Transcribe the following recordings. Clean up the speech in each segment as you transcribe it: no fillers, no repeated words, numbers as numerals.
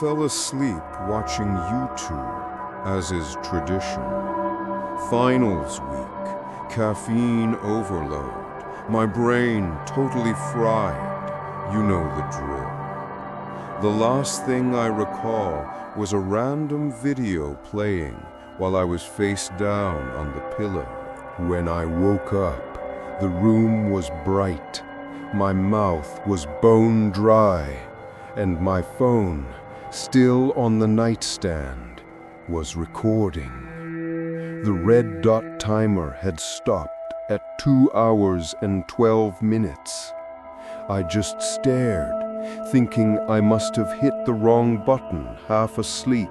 fell asleep watching YouTube, as is tradition. Finals week, caffeine overload, my brain totally fried. You know the drill. The last thing I recall was a random video playing while I was face down on the pillow. When I woke up, the room was bright, my mouth was bone dry, and my phone, still on the nightstand, was recording. The red dot timer had stopped at 2 hours and 12 minutes. I just stared, thinking I must have hit the wrong button, half asleep.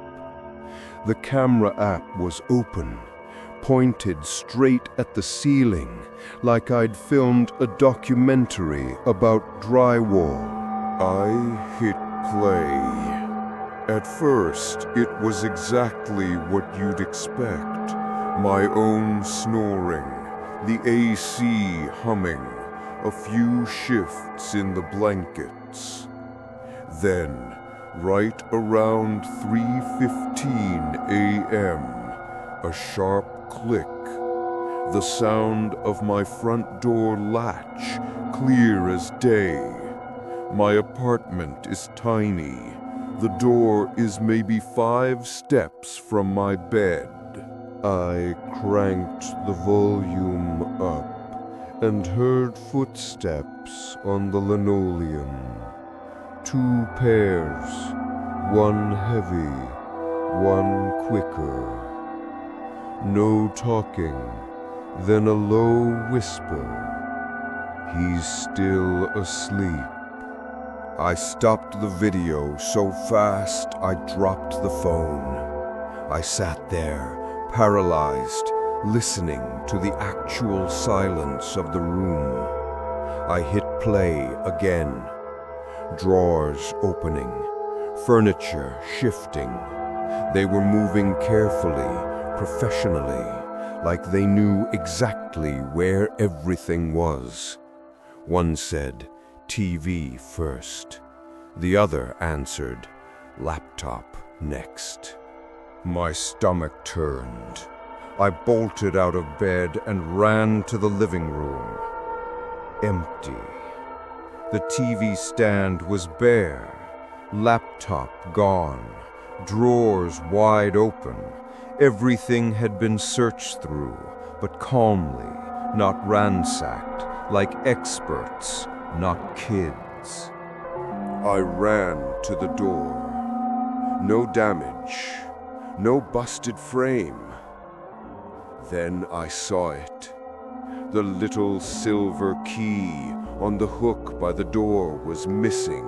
The camera app was open, pointed straight at the ceiling, like I'd filmed a documentary about drywall. I hit play. At first, it was exactly what you'd expect. My own snoring, the AC humming, a few shifts in the blankets. Then, right around 3:15 a.m., a sharp click. The sound of my front door latch, clear as day. My apartment is tiny. The door is maybe 5 steps from my bed. I cranked the volume up and heard footsteps on the linoleum. 2 pairs, one heavy, one quicker. No talking, then a low whisper. He's still asleep. I stopped the video so fast I dropped the phone. I sat there, paralyzed, listening to the actual silence of the room. I hit play again. Drawers opening, furniture shifting. They were moving carefully, professionally, like they knew exactly where everything was. One said, TV first. The other answered, laptop next. My stomach turned. I bolted out of bed and ran to the living room. Empty. The TV stand was bare, laptop gone, drawers wide open. Everything had been searched through, but calmly, not ransacked, like experts, not kids. I ran to the door. No damage, no busted frame. Then I saw it. The little silver key on the hook by the door was missing.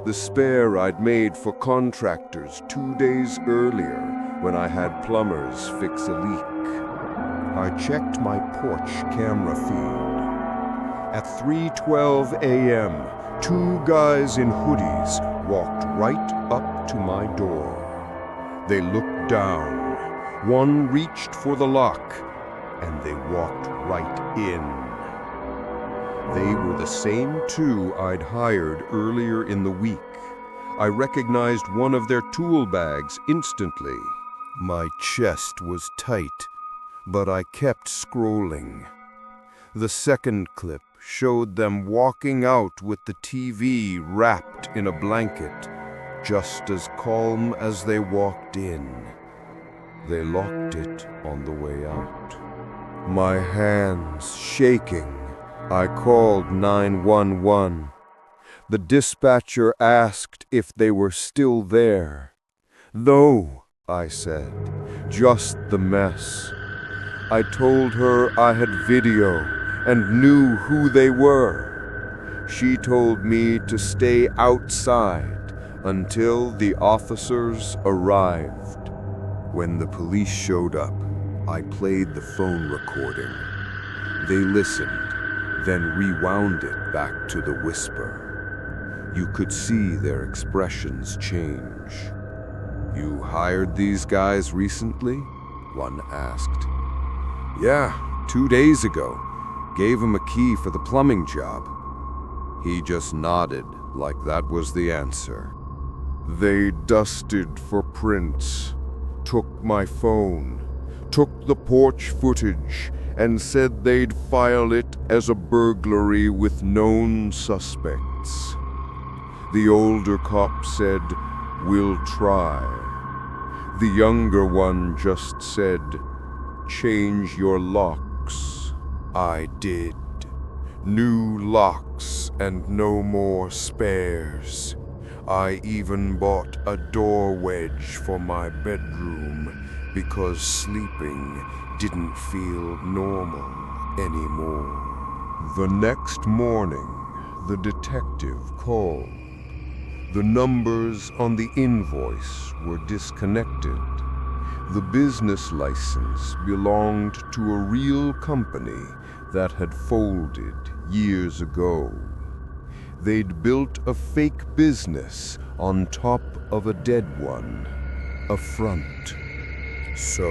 The spare I'd made for contractors 2 days earlier when I had plumbers fix a leak. I checked my porch camera feed. At 3:12 a.m., 2 guys in hoodies walked right up to my door. They looked down. One reached for the lock, and they walked right in. They were the same 2 I'd hired earlier in the week. I recognized one of their tool bags instantly. My chest was tight, but I kept scrolling. The second clip showed them walking out with the TV wrapped in a blanket, just as calm as they walked in. They locked it on the way out. My hands shaking, I called 911. The dispatcher asked if they were still there. No, I said, just the mess. I told her I had video and knew who they were. She told me to stay outside until the officers arrived. When the police showed up, I played the phone recording. They listened, then rewound it back to the whisper. You could see their expressions change. You hired these guys recently? One asked. Yeah, 2 days ago. Gave him a key for the plumbing job. He just nodded like that was the answer. They dusted for prints, took my phone, took the porch footage, and said they'd file it as a burglary with known suspects. The older cop said, "We'll try." The younger one just said, "Change your locks." I did. New locks and no more spares. I even bought a door wedge for my bedroom because sleeping didn't feel normal anymore. The next morning, the detective called. The numbers on the invoice were disconnected. The business license belonged to a real company that had folded years ago. They'd built a fake business on top of a dead one, a front. So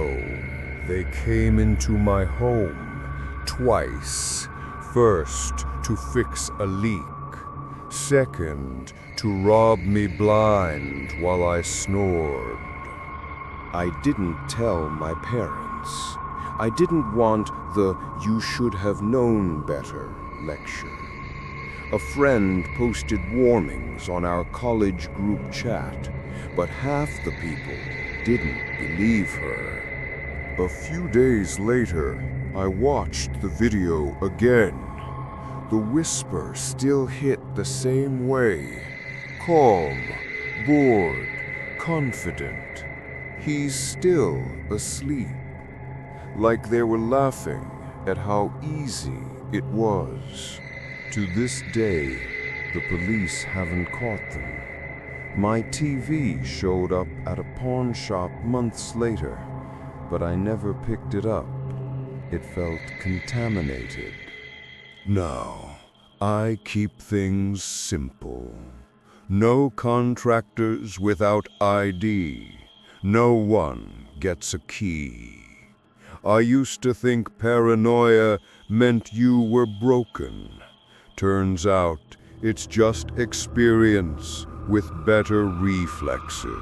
they came into my home twice. First, to fix a leak. Second, to rob me blind while I snored. I didn't tell my parents. I didn't want the "you should have known better" lecture. A friend posted warnings on our college group chat, but half the people didn't believe her. A few days later, I watched the video again. The whisper still hit the same way. Calm, bored, confident. He's still asleep. Like they were laughing at how easy it was. To this day, the police haven't caught them. My TV showed up at a pawn shop months later, but I never picked it up. It felt contaminated. Now, I keep things simple. No contractors without ID. No one gets a key. I used to think paranoia meant you were broken. Turns out it's just experience with better reflexes.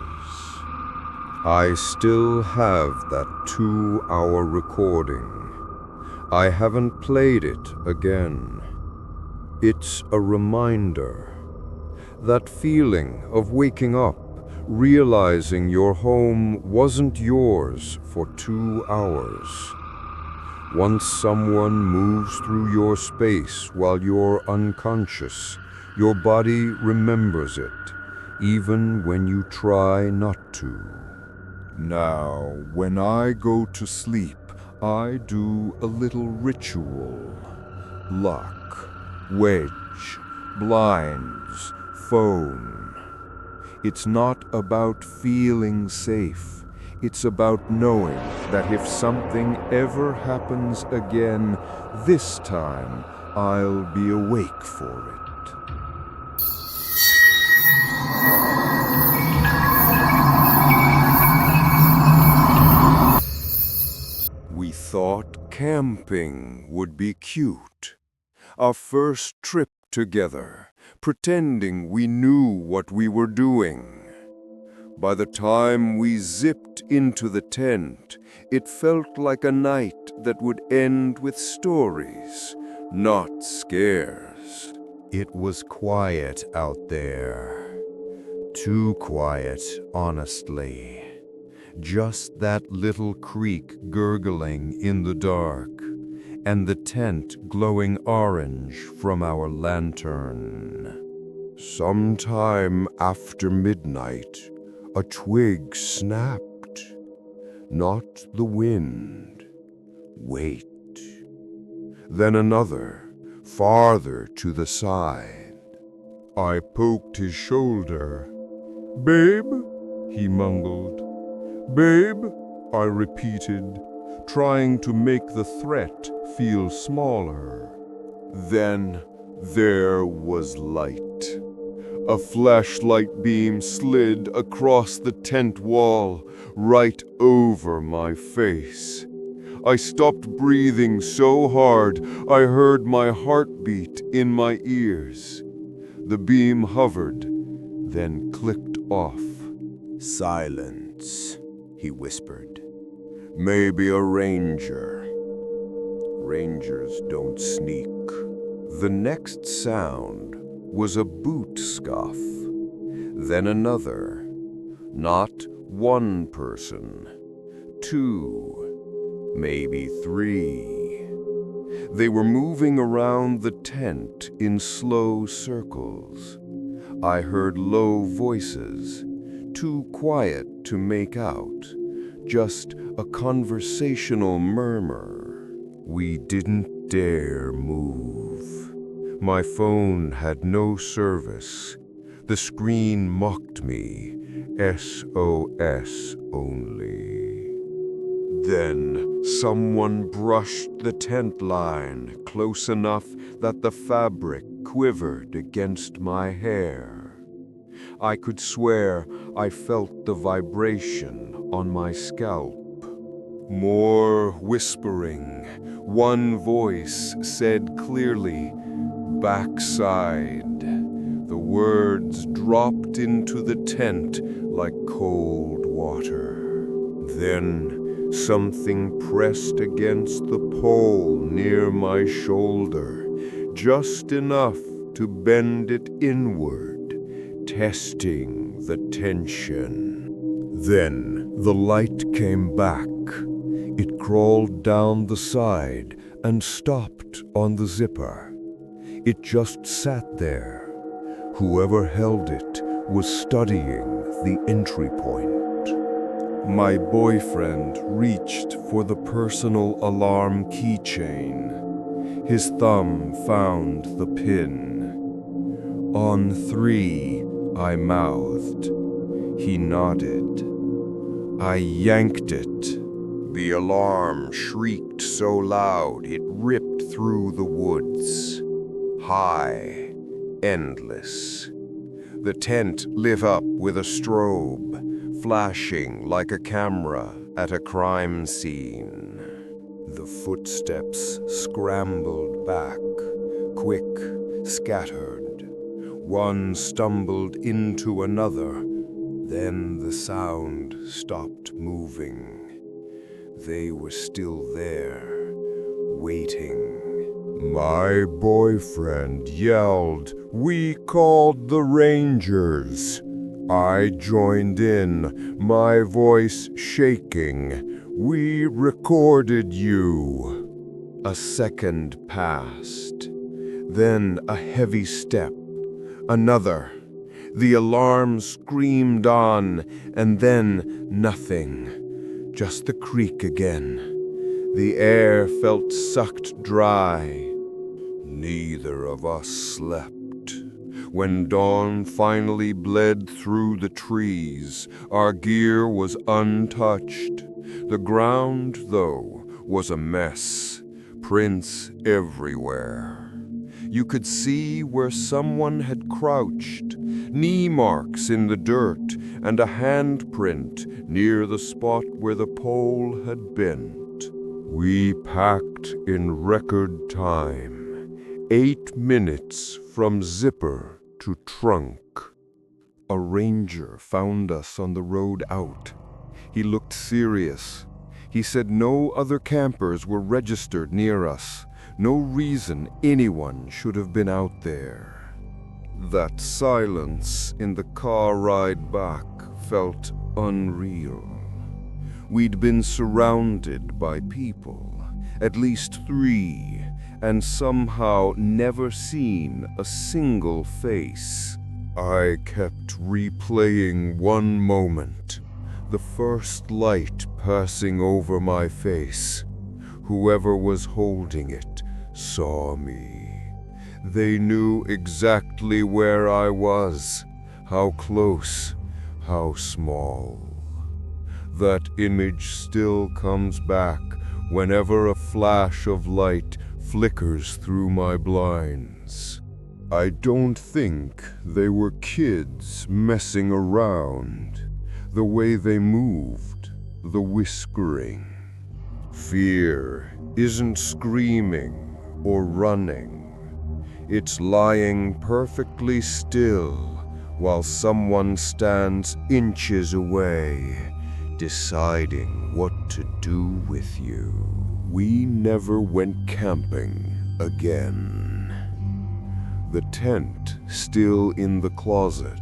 I still have that 2-hour recording. I haven't played it again. It's a reminder. That feeling of waking up, realizing your home wasn't yours for 2 hours. Once someone moves through your space while you're unconscious, your body remembers it, even when you try not to. Now, when I go to sleep, I do a little ritual. Lock, wedge, blinds, phone. It's not about feeling safe. It's about knowing that if something ever happens again, this time I'll be awake for it. We thought camping would be cute. Our first trip together, pretending we knew what we were doing. By the time we zipped into the tent, it felt like a night that would end with stories, not scares. It was quiet out there. Too quiet, honestly. Just that little creek gurgling in the dark, and the tent glowing orange from our lantern. Sometime after midnight, a twig snapped. Not the wind. Wait. Then another, farther to the side. I poked his shoulder. "Babe?" he mumbled. "Babe?" I repeated, trying to make the threat feel smaller. Then there was light. A flashlight beam slid across the tent wall, right over my face. I stopped breathing so hard I heard my heartbeat in my ears. The beam hovered, then clicked off. "Silence," he whispered. "Maybe a ranger. Rangers don't sneak." The next sound was a boot scuff, then another. Not one person, two, maybe three. They were moving around the tent in slow circles. I heard low voices, too quiet to make out, just a conversational murmur. We didn't dare move. My phone had no service. The screen mocked me, SOS only. Then someone brushed the tent line close enough that the fabric quivered against my hair. I could swear I felt the vibration on my scalp. More whispering. One voice said clearly, "Backside." The words dropped into the tent like cold water. Then something pressed against the pole near my shoulder, just enough to bend it inward, testing the tension. Then the light came back. It crawled down the side and stopped on the zipper. It just sat there. Whoever held it was studying the entry point. My boyfriend reached for the personal alarm keychain. His thumb found the pin. "On 3, I mouthed. He nodded. I yanked it. The alarm shrieked so loud it ripped through the woods. High, endless. The tent lit up with a strobe, flashing like a camera at a crime scene. The footsteps scrambled back, quick, scattered. One stumbled into another, then the sound stopped moving. They were still there, waiting. My boyfriend yelled, "We called the Rangers." I joined in, my voice shaking. "We recorded you." A second passed, then a heavy step, another. The alarm screamed on, and then nothing. Just the creak again. The air felt sucked dry. Neither of us slept. When dawn finally bled through the trees, our gear was untouched. The ground, though, was a mess. Prints everywhere. You could see where someone had crouched, knee marks in the dirt, and a handprint near the spot where the pole had bent. We packed in record time, 8 minutes from zipper to trunk. A ranger found us on the road out. He looked serious. He said no other campers were registered near us. No reason anyone should have been out there. That silence in the car ride back felt unreal. We'd been surrounded by people, at least 3, and somehow never seen a single face. I kept replaying one moment, the first light passing over my face. Whoever was holding it saw me. They knew exactly where I was, how close, how small. That image still comes back whenever a flash of light flickers through my blinds. I don't think they were kids messing around. The way they moved, the whispering. Fear isn't screaming or running. It's lying perfectly still, while someone stands inches away, deciding what to do with you. We never went camping again. The tent still in the closet.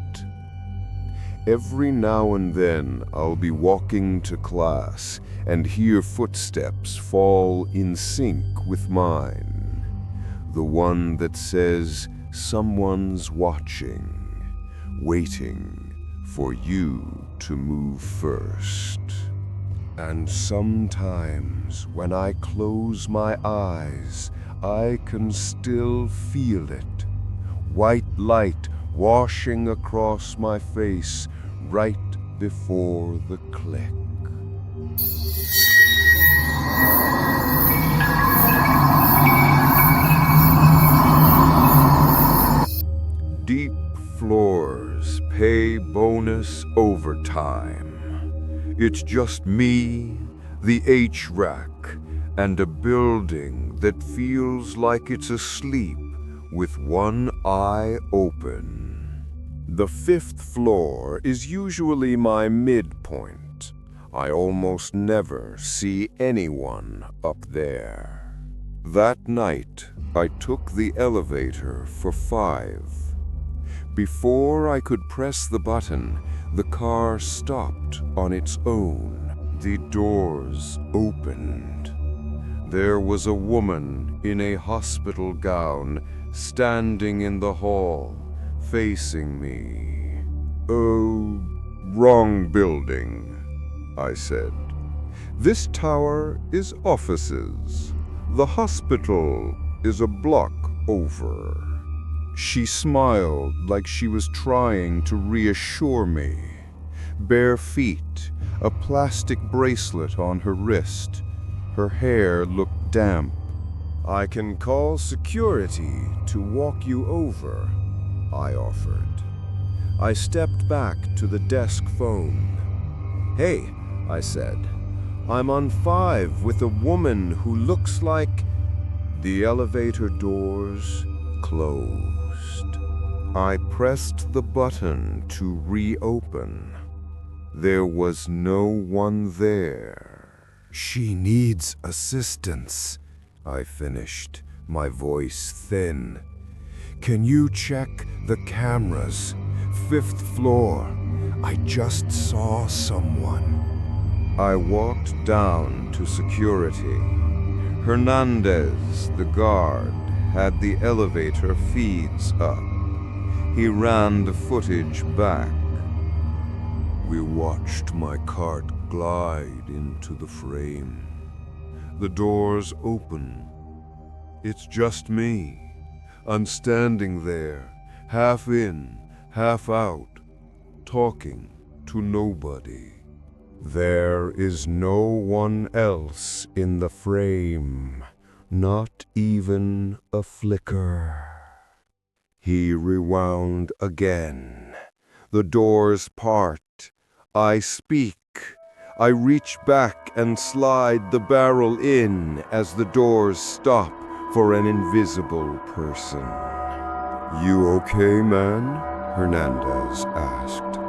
Every now and then I'll be walking to class and hear footsteps fall in sync with mine. The one that says someone's watching, waiting for you to move first. And sometimes when I close my eyes, I can still feel it. White light washing across my face right before the click. Deep floors pay bonus overtime. It's just me, the H-rack, and a building that feels like it's asleep with one eye open. The 5th floor is usually my midpoint. I almost never see anyone up there. That night, I took the elevator for 5. Before I could press the button, the car stopped on its own. The doors opened. There was a woman in a hospital gown standing in the hall, facing me. "Oh, wrong building," I said. "This tower is offices. The hospital is a block over." She smiled like she was trying to reassure me. Bare feet, a plastic bracelet on her wrist. Her hair looked damp. "I can call security to walk you over," I offered. I stepped back to the desk phone. "Hey," I said, "I'm on 5 with a woman who looks like..." The elevator doors closed. I pressed the button to reopen. There was no one there. "She needs assistance," I finished, my voice thin. "Can you check the cameras? 5th floor. I just saw someone." I walked down to security. Hernandez, the guard, had the elevator feeds up. He ran the footage back. We watched my cart glide into the frame. The doors open. It's just me. I'm standing there, half in, half out, talking to nobody. There is no one else in the frame, not even a flicker. He rewound again. The doors part. I speak. I reach back and slide the barrel in as the doors stop for an invisible person. "You okay, man?" Hernandez asked.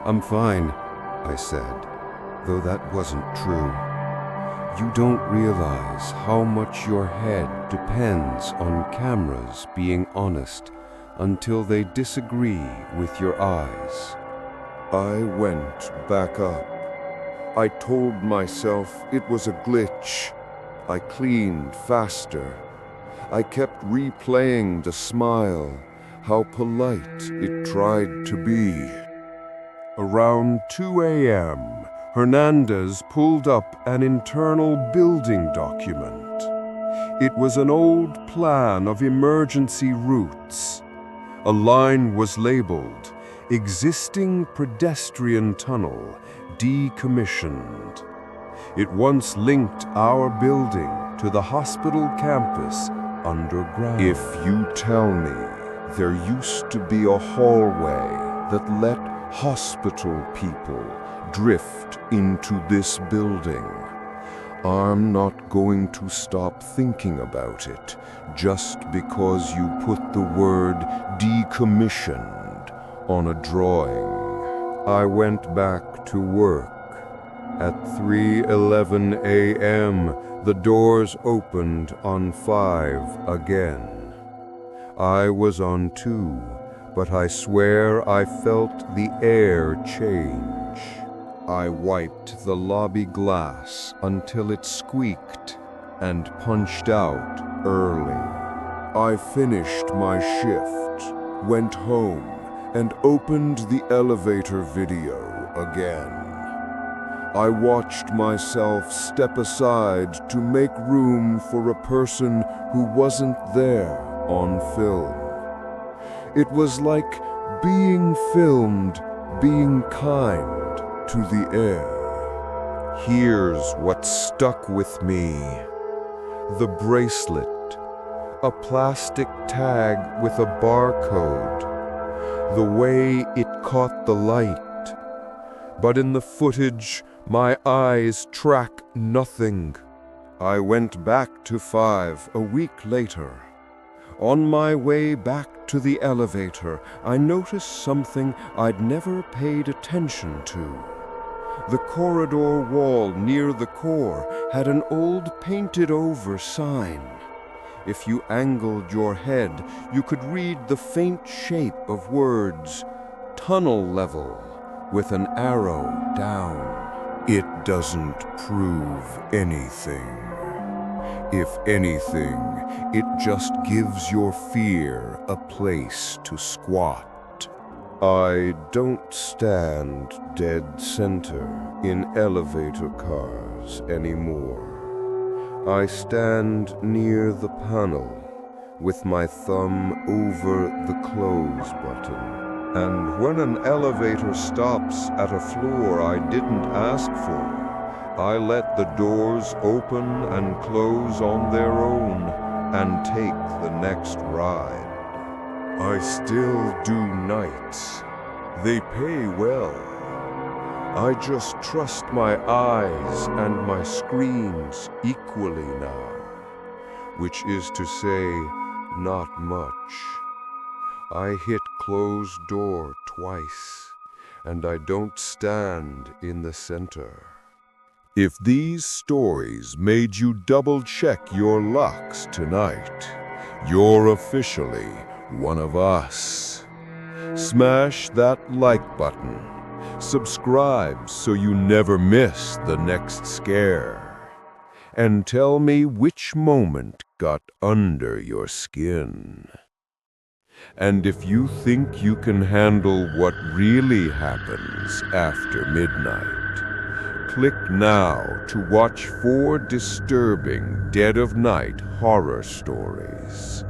"I'm fine," I said, though that wasn't true. You don't realize how much your head depends on cameras being honest until they disagree with your eyes. I went back up. I told myself it was a glitch. I cleaned faster. I kept replaying the smile, how polite it tried to be. Around 2 a.m., Hernandez pulled up an internal building document. It was an old plan of emergency routes. A line was labeled, "Existing pedestrian tunnel decommissioned." It once linked our building to the hospital campus underground. If you tell me there used to be a hallway that let hospital people drift into this building, I'm not going to stop thinking about it just because you put the word decommissioned on a drawing. I went back to work. At 3:11 a.m., the doors opened on 5 again. I was on 2, but I swear I felt the air change. I wiped the lobby glass until it squeaked and punched out early. I finished my shift, went home, and opened the elevator video again. I watched myself step aside to make room for a person who wasn't there on film. It was like being filmed, being kind to the air. Here's what stuck with me. The bracelet, a plastic tag with a barcode. The way it caught the light. But in the footage, my eyes track nothing. I went back to 5 a week later. On my way back to the elevator, I noticed something I'd never paid attention to. The corridor wall near the core had an old painted-over sign. If you angled your head, you could read the faint shape of words, tunnel level, with an arrow down. It doesn't prove anything. If anything, it just gives your fear a place to squat. I don't stand dead center in elevator cars anymore. I stand near the panel with my thumb over the close button. And when an elevator stops at a floor I didn't ask for, I let the doors open and close on their own and take the next ride. I still do nights. They pay well. I just trust my eyes and my screens equally now, which is to say, not much. I hit closed door twice, and I don't stand in the center. If these stories made you double-check your locks tonight, you're officially one of us. Smash that like button. Subscribe so you never miss the next scare. And tell me which moment got under your skin. And if you think you can handle what really happens after midnight, click now to watch 4 disturbing dead-of-night horror stories.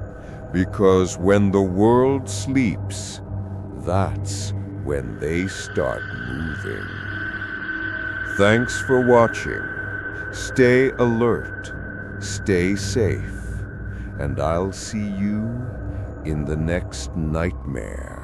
Because when the world sleeps, that's when they start moving. Thanks for watching. Stay alert, stay safe, and I'll see you in the next nightmare.